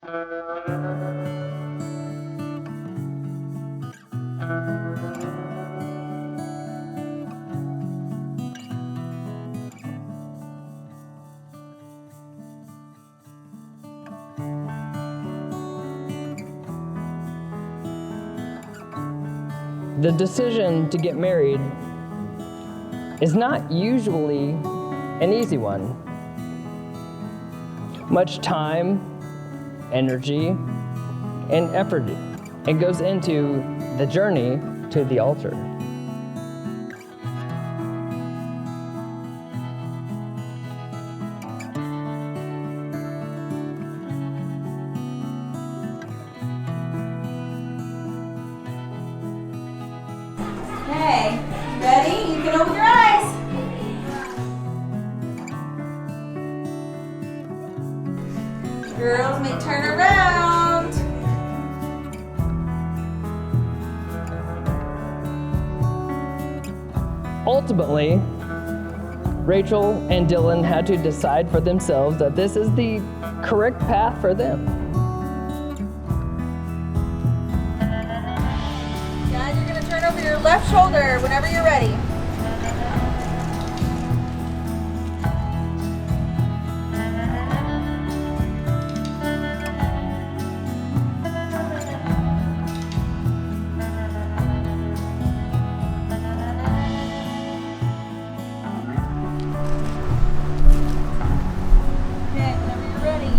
The decision to get married is not usually an easy one. Much time, energy, and effort it goes into the journey to the altar. Okay, ready? You can open your eyes. Girls may turn around. Ultimately, Rachel and Dylan had to decide for themselves that this is the correct path for them. Guys, you're gonna turn over your left shoulder whenever you're ready. Okay, whenever you're ready.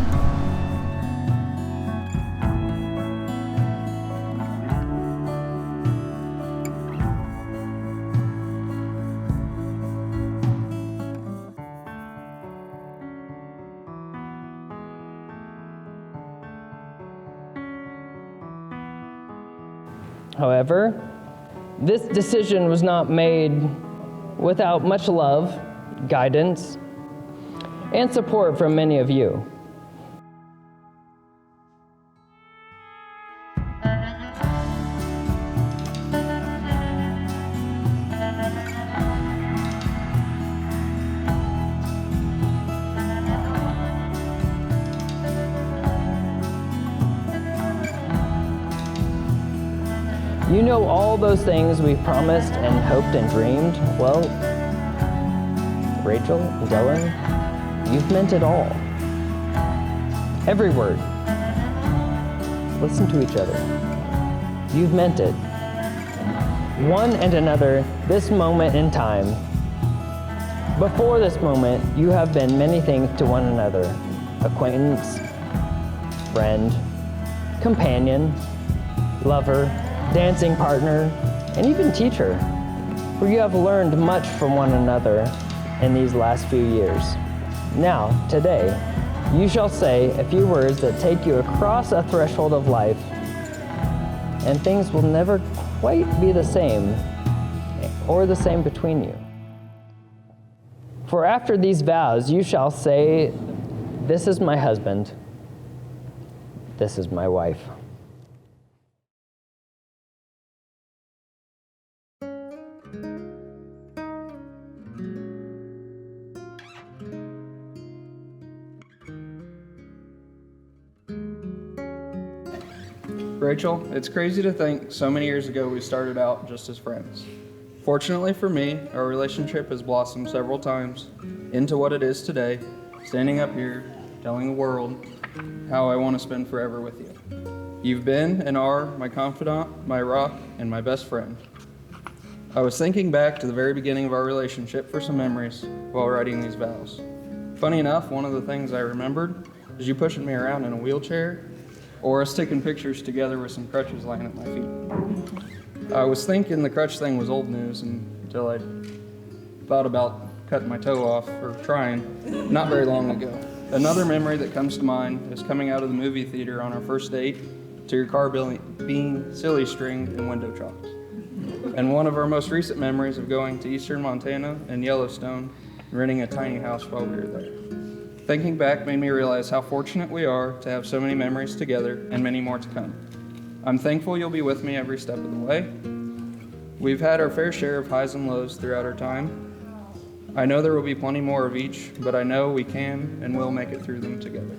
However, this decision was not made without much love, guidance, and support from many of you. You know all those things we've promised and hoped and dreamed. Well, Rachel, Dylan, you've meant it all. Every word. Listen to each other. You've meant it. One and another, this moment in time. Before this moment, you have been many things to one another. Acquaintance, friend, companion, lover, dancing partner, and even teacher, for you have learned much from one another in these last few years. Now, today, you shall say a few words that take you across a threshold of life, and things will never quite be the same, or the same between you. For after these vows, you shall say, "This is my husband, this is my wife." Rachel, it's crazy to think so many years ago we started out just as friends. Fortunately for me, our relationship has blossomed several times into what it is today, standing up here, telling the world how I want to spend forever with you. You've been and are my confidant, my rock, and my best friend. I was thinking back to the very beginning of our relationship for some memories while writing these vows. Funny enough, one of the things I remembered is you pushing me around in a wheelchair, or us taking pictures together with some crutches lying at my feet. I was thinking the crutch thing was old news until I thought about cutting my toe off, or trying, not very long ago. Another memory that comes to mind is coming out of the movie theater on our first date to your car being silly stringed and window chopped. And one of our most recent memories of going to eastern Montana and Yellowstone and renting a tiny house while we were there. Thinking back made me realize how fortunate we are to have so many memories together and many more to come. I'm thankful you'll be with me every step of the way. We've had our fair share of highs and lows throughout our time. I know there will be plenty more of each, but I know we can and will make it through them together.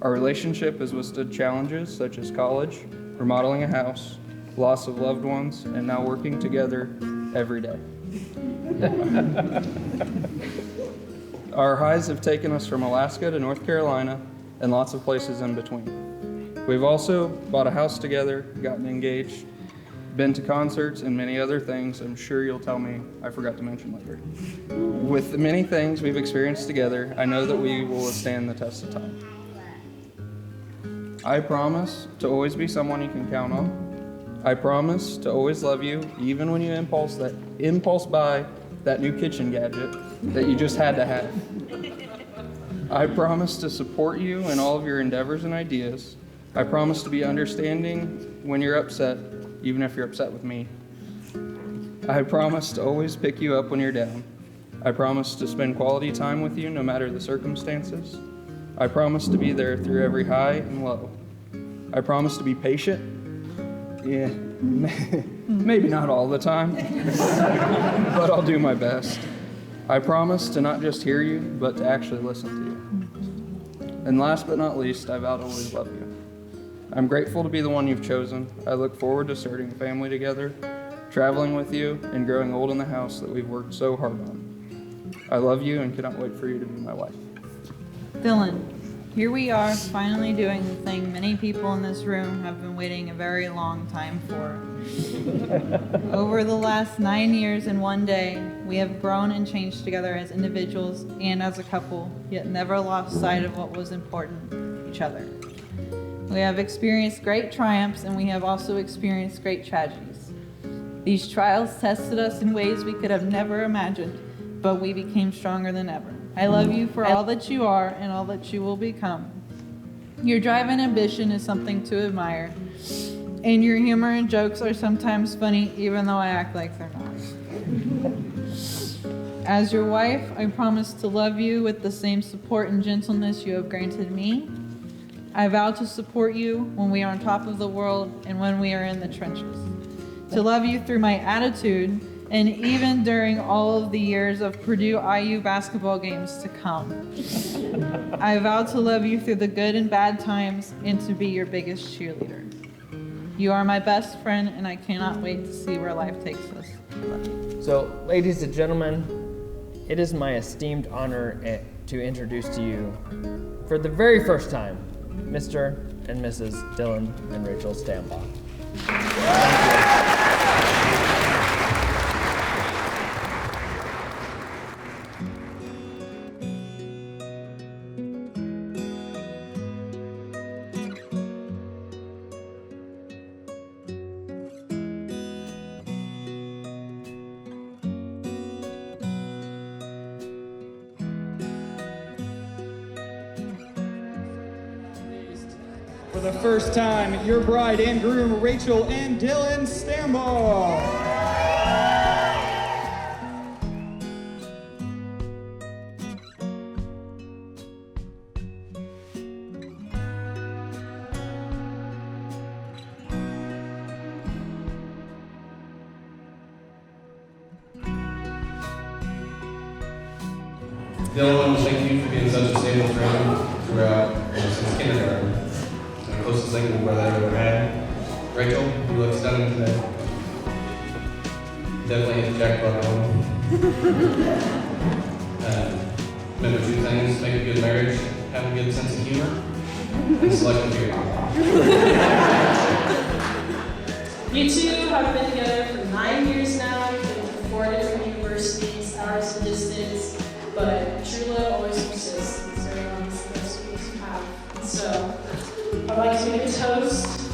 Our relationship has withstood challenges such as college, remodeling a house, loss of loved ones, and now working together every day. Our highs have taken us from Alaska to North Carolina and lots of places in between. We've also bought a house together, gotten engaged, been to concerts, and many other things I'm sure you'll tell me I forgot to mention later. With the many things we've experienced together, I know that we will withstand the test of time. I promise to always be someone you can count on. I promise to always love you, even when you impulse buy that new kitchen gadget that you just had to have. I promise to support you in all of your endeavors and ideas. I promise to be understanding when you're upset, even if you're upset with me. I promise to always pick you up when you're down. I promise to spend quality time with you no matter the circumstances. I promise to be there through every high and low. I promise to be patient. Yeah, maybe not all the time, but I'll do my best. I promise to not just hear you, but to actually listen to you. And last but not least, I vow to always love you. I'm grateful to be the one you've chosen. I look forward to starting a family together, traveling with you, and growing old in the house that we've worked so hard on. I love you and cannot wait for you to be my wife. Dylan, here we are finally doing the thing many people in this room have been waiting a very long time for. Over the last 9 years and 1 day, we have grown and changed together as individuals and as a couple, yet never lost sight of what was important, each other. We have experienced great triumphs and we have also experienced great tragedies. These trials tested us in ways we could have never imagined, but we became stronger than ever. I love you for all that you are and all that you will become. Your drive and ambition is something to admire, and your humor and jokes are sometimes funny, even though I act like they're not. As your wife, I promise to love you with the same support and gentleness you have granted me. I vow to support you when we are on top of the world and when we are in the trenches. To love you through my attitude, and even during all of the years of Purdue IU basketball games to come. I vow to love you through the good and bad times and to be your biggest cheerleader. You are my best friend, and I cannot wait to see where life takes us. So, ladies and gentlemen, it is my esteemed honor to introduce to you, for the very first time, Mr. and Mrs. Dylan and Rachel Stambaugh. For the first time, your bride and groom, Rachel and Dylan Stambaugh. Dylan, I want to thank you for being such a stable friend throughout since kindergarten. The closest thing brother I've ever had. Rachel, you look stunning today. Definitely hit the jackpot home. Remember two things: make a good marriage, have a good sense of humor, and select a period. You two have been together for 9 years now. You've been to 4 different universities, hours of distance, but true love always persists. And so long as the best you have. And so I'd like to make a toast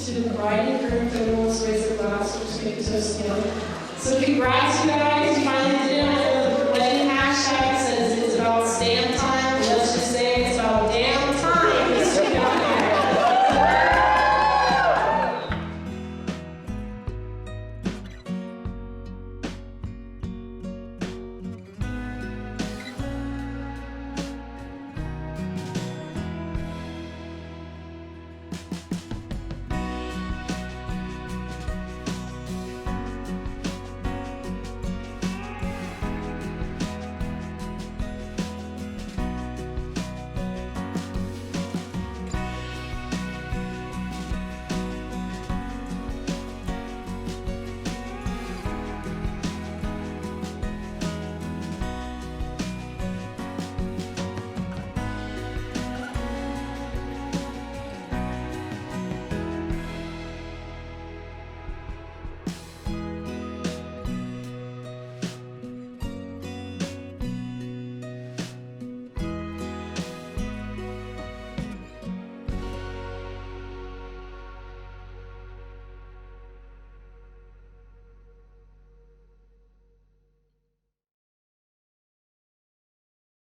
to the bride and groom. Everyone wants to raise their glass. We'll just make a toast together. So congrats, you guys. You finally did it.